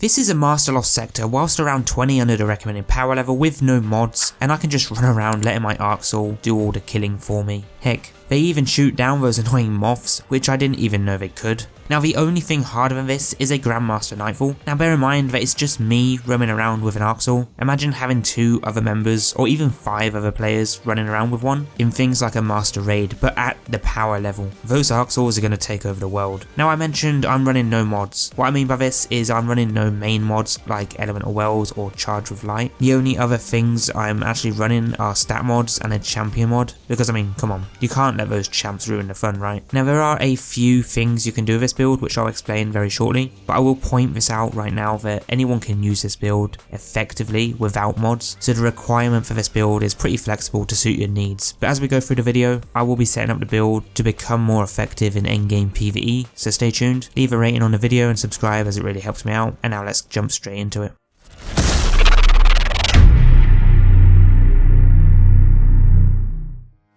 This is a Master Lost sector whilst around 20 under the recommended power level with no mods, and I can just run around letting my Arc Soul do all the killing for me. Heck, they even shoot down those annoying moths, which I didn't even know they could. Now the only thing harder than this is a Grandmaster Nightfall. Now bear in mind that it's just me roaming around with an Arc Soul. Imagine having 2 other members or even 5 other players running around with one in things like a Master Raid, but at the power level. Those Arc Souls are going to take over the world. Now I mentioned I'm running no mods. What I mean by this is I'm running no main mods like Elemental Wells or Charge with Light. The only other things I'm actually running are stat mods and a champion mod, because I mean, come on, you can't let those champs ruin the fun, right? Now there are a few things you can do with this build, which I'll explain very shortly, but I will point this out right now that anyone can use this build effectively without mods, so the requirement for this build is pretty flexible to suit your needs. But as we go through the video, I will be setting up the build to become more effective in endgame PvE, so stay tuned, leave a rating on the video and subscribe as it really helps me out, and now let's jump straight into it.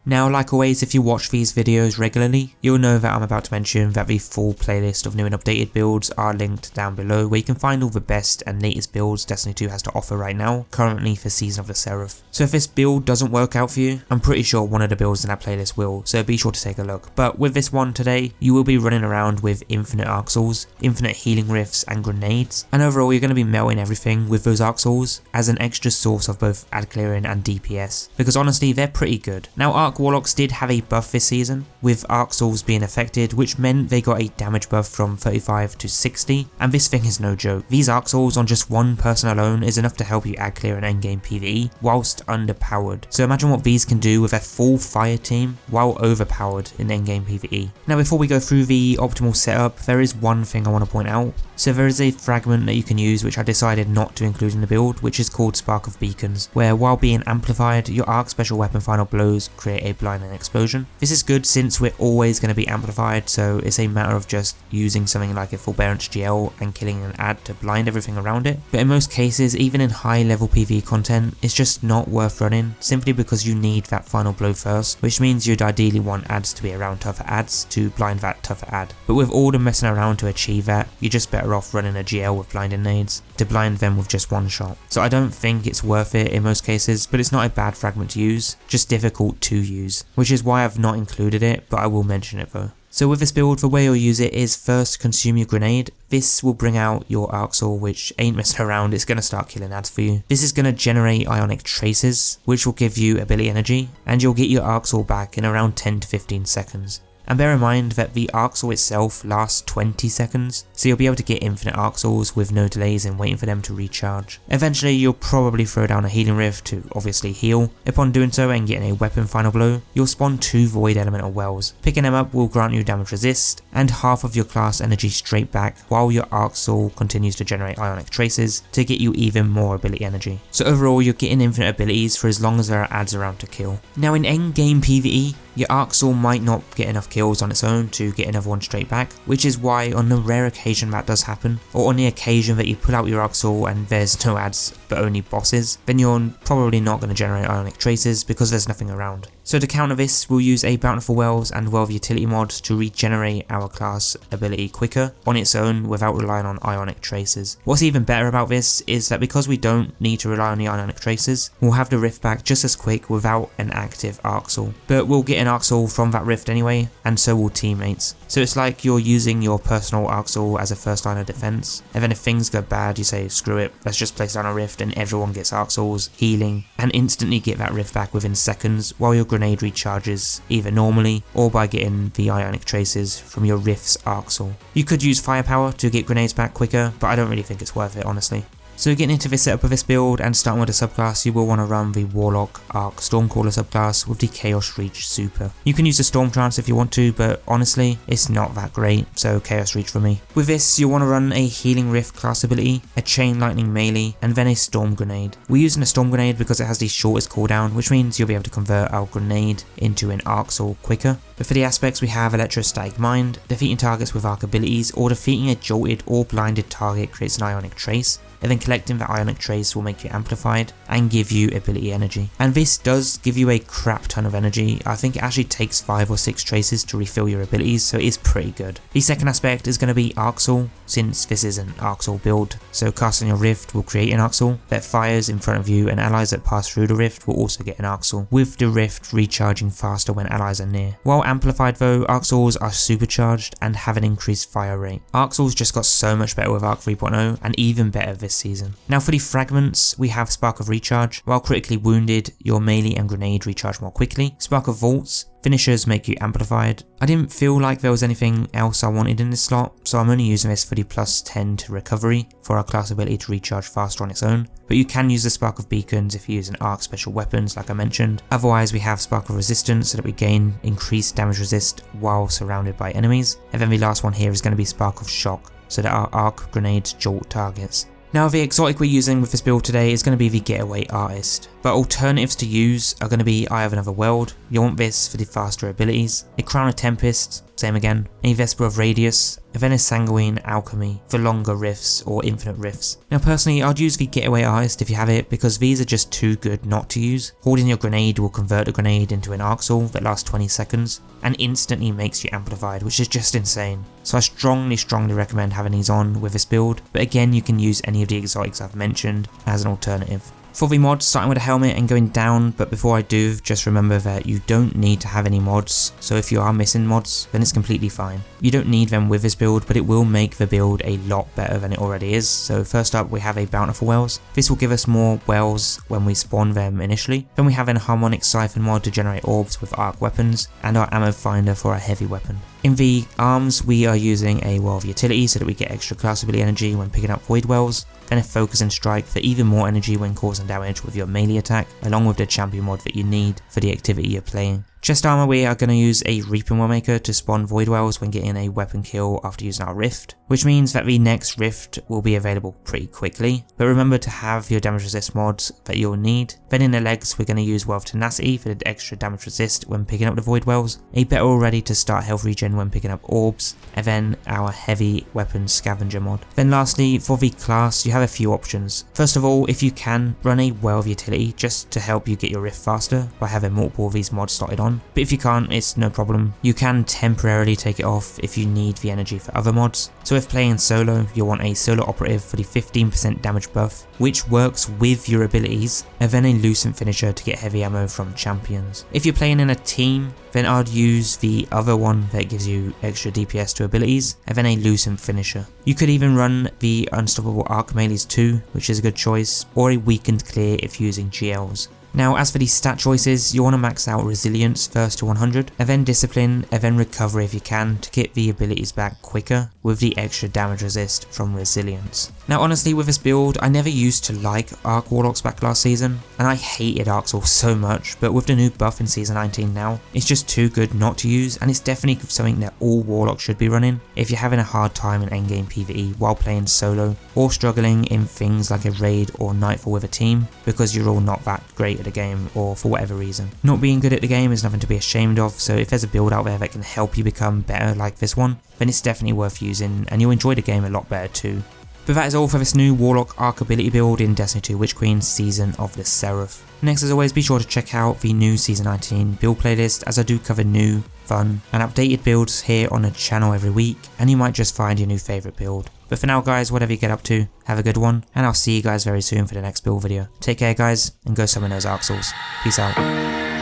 Now, like always, if you watch these videos regularly, you'll know that I'm about to mention that the full playlist of new and updated builds are linked down below, where you can find all the best and latest builds Destiny 2 has to offer right now, currently for Season of the Seraph. So if this build doesn't work out for you, I'm pretty sure one of the builds in that playlist will, so be sure to take a look. But with this one today, you will be running around with infinite Arc Souls, infinite healing rifts and grenades, and overall you're going to be melting everything with those Arc Souls as an extra source of both ad clearing and DPS, because honestly they're pretty good. Now Arc Warlocks did have a buff this season, with Arc Souls being affected, which meant they got a damage buff from 35 to 60, and this thing is no joke. These Arc Souls on just one person alone is enough to help you ad clear an endgame PvE whilst underpowered. So imagine what these can do with a full fire team while overpowered in endgame PvE. Now before we go through the optimal setup, there is one thing I want to point out. So there is a fragment that you can use which I decided not to include in the build, which is called Spark of Beacons, where while being amplified, your Arc Special Weapon Final Blows create a blinding explosion. This is good since we're always going to be amplified, so it's a matter of just using something like a Forbearance GL and killing an ad to blind everything around it. But in most cases, even in high level PvE content, it's just not worth running, simply because you need that final blow first, which means you'd ideally want ads to be around tougher ads to blind that tougher ad. But with all the messing around to achieve that, you're just better off running a GL with blinding nades to blind them with just one shot. So I don't think it's worth it in most cases, but it's not a bad fragment to use, just difficult to use, which is why I've not included it, but I will mention it though. So with this build, the way you'll use it is first consume your grenade. This will bring out your Arc Soul, which ain't messing around, it's going to start killing ads for you. This is going to generate Ionic Traces, which will give you ability energy, and you'll get your Arc Soul back in around 10 to 15 seconds. And bear in mind that the Arc Soul itself lasts 20 seconds, so you'll be able to get infinite Arc Souls with no delays in waiting for them to recharge. Eventually you'll probably throw down a healing rift to obviously heal. Upon doing so and getting a weapon final blow, you'll spawn 2 Void Elemental Wells. Picking them up will grant you damage resist and half of your class energy straight back, while your Arc Soul continues to generate Ionic Traces to get you even more ability energy. So overall you're getting infinite abilities for as long as there are ads around to kill. Now in endgame PvE, your Arc Soul might not get enough kills on its own to get another one straight back, which is why on the rare occasion that does happen, or on the occasion that you pull out your Arc Soul and there's no ads but only bosses, then you're probably not going to generate Ionic Traces because there's nothing around. So to counter this, we'll use a Bountiful Wells and Well of Utility mod to regenerate our class ability quicker on its own without relying on Ionic Traces. What's even better about this is that because we don't need to rely on the Ionic Traces, we'll have the rift back just as quick without an active Arc Soul. But we'll get an Arc Soul from that rift anyway, and so will teammates. So it's like you're using your personal Arc Soul as a first line of defense, and then if things go bad you say screw it, let's just place down a rift and everyone gets Arc Souls, healing, and instantly get that rift back within seconds while your grenade recharges either normally or by getting the Ionic Traces from your rift's Arc Soul. You could use firepower to get grenades back quicker, but I don't really think it's worth it honestly. So getting into this setup of this build and starting with the subclass, you will want to run the Warlock Arc Stormcaller subclass with the Chaos Reach super. You can use the Storm Trance if you want to, but honestly, it's not that great, so Chaos Reach for me. With this, you'll want to run a Healing Rift class ability, a Chain Lightning melee, and then a Storm Grenade. We're using a Storm Grenade because it has the shortest cooldown, which means you'll be able to convert our grenade into an Arc Soul quicker. But for the aspects, we have Electrostatic Mind, defeating targets with arc abilities, or defeating a jolted or blinded target creates an Ionic Trace. and then collecting the Ionic Trace will make you amplified and give you ability energy. And this does give you a crap ton of energy. I think it actually takes 5 or 6 traces to refill your abilities, so it is pretty good. The second aspect is going to be Arc Soul, since this is an Arc Soul build. So casting your Rift will create an Arc Soul that fires in front of you, and allies that pass through the Rift will also get an Arc Soul, with the Rift recharging faster when allies are near. While amplified though, Arc Souls are supercharged and have an increased fire rate. Arc Souls just got so much better with Arc 3.0 and even better this season. Now for the fragments, we have Spark of Recharge. While critically wounded, your melee and grenade recharge more quickly. Spark of Vaults, finishers make you amplified. I didn't feel like there was anything else I wanted in this slot, so I'm only using this for the plus 10 to recovery for our class ability to recharge faster on its own, but you can use the Spark of Beacons if you use an Arc special weapons like I mentioned. Otherwise we have Spark of Resistance so that we gain increased damage resist while surrounded by enemies, and then the last one here is going to be Spark of Shock so that our arc grenades jolt targets. Now the exotic we're using with this build today is going to be the Getaway Artist, but alternatives to use are going to be Eye of Another World, you want this for the faster abilities, a Crown of Tempests, same again, a Vesper of Radius, and then a Sanguine Alchemy for longer rifts or infinite rifts. Now personally I'd use the Getaway Artist if you have it, because these are just too good not to use. Holding your grenade will convert a grenade into an Arc Soul that lasts 20 seconds and instantly makes you amplified, which is just insane. So I strongly recommend having these on with this build, but again you can use any of the exotics I've mentioned as an alternative. For the mods, starting with a helmet and going down, but before I do, just remember that you don't need to have any mods, so if you are missing mods, then it's completely fine. You don't need them with this build, but it will make the build a lot better than it already is. So first up we have a Bountiful Wells. This will give us more wells when we spawn them initially. Then we have an Harmonic Siphon mod to generate orbs with arc weapons, and our ammo finder for a heavy weapon. In the arms, we are using a Well of Utility so that we get extra class ability energy when picking up Void Wells, then a Focus and Strike for even more energy when causing damage with your melee attack, along with the champion mod that you need for the activity you're playing. Chest armor, we are going to use a Reaping Wellmaker to spawn Void Wells when getting a weapon kill after using our Rift, which means that the next Rift will be available pretty quickly, but remember to have your damage resist mods that you'll need. Then in the legs we're going to use Well of Tenacity for the extra damage resist when picking up the Void Wells, a better already to start health regen when picking up orbs, and then our heavy weapon scavenger mod. Then lastly, for the class you have a few options. First of all, if you can, run a Well of Utility just to help you get your Rift faster by having multiple of these mods slotted on. But if you can't, it's no problem. You can temporarily take it off if you need the energy for other mods. So if playing solo, you'll want a Solo Operative for the 15% damage buff, which works with your abilities, and then a Lucent Finisher to get heavy ammo from champions. If you're playing in a team, then I'd use the other one that gives you extra DPS to abilities, and then a Lucent Finisher. You could even run the Unstoppable Arc Melees too, which is a good choice, or a Weakened Clear if using GLs. Now as for these stat choices, you want to max out Resilience first to 100, and then Discipline, and then Recovery if you can to get the abilities back quicker with the extra damage resist from Resilience. Now honestly with this build, I never used to like Arc Warlocks back last season, and I hated Arc Souls so much, but with the new buff in Season 19 now, it's just too good not to use, and it's definitely something that all Warlocks should be running if you're having a hard time in endgame PvE while playing solo, or struggling in things like a raid or Nightfall with a team, because you're all not that great at the game or for whatever reason. Not being good at the game is nothing to be ashamed of, so if there's a build out there that can help you become better like this one, then it's definitely worth using and you'll enjoy the game a lot better too. But that is all for this new Warlock Arc ability build in Destiny 2 Witch Queen Season of the Seraph. Next, as always, be sure to check out the new Season 19 build playlist, as I do cover new, fun and updated builds here on the channel every week, and you might just find your new favourite build. But for now guys, whatever you get up to, have a good one, and I'll see you guys very soon for the next build video. Take care guys, and go summon those Arc Souls. Peace out.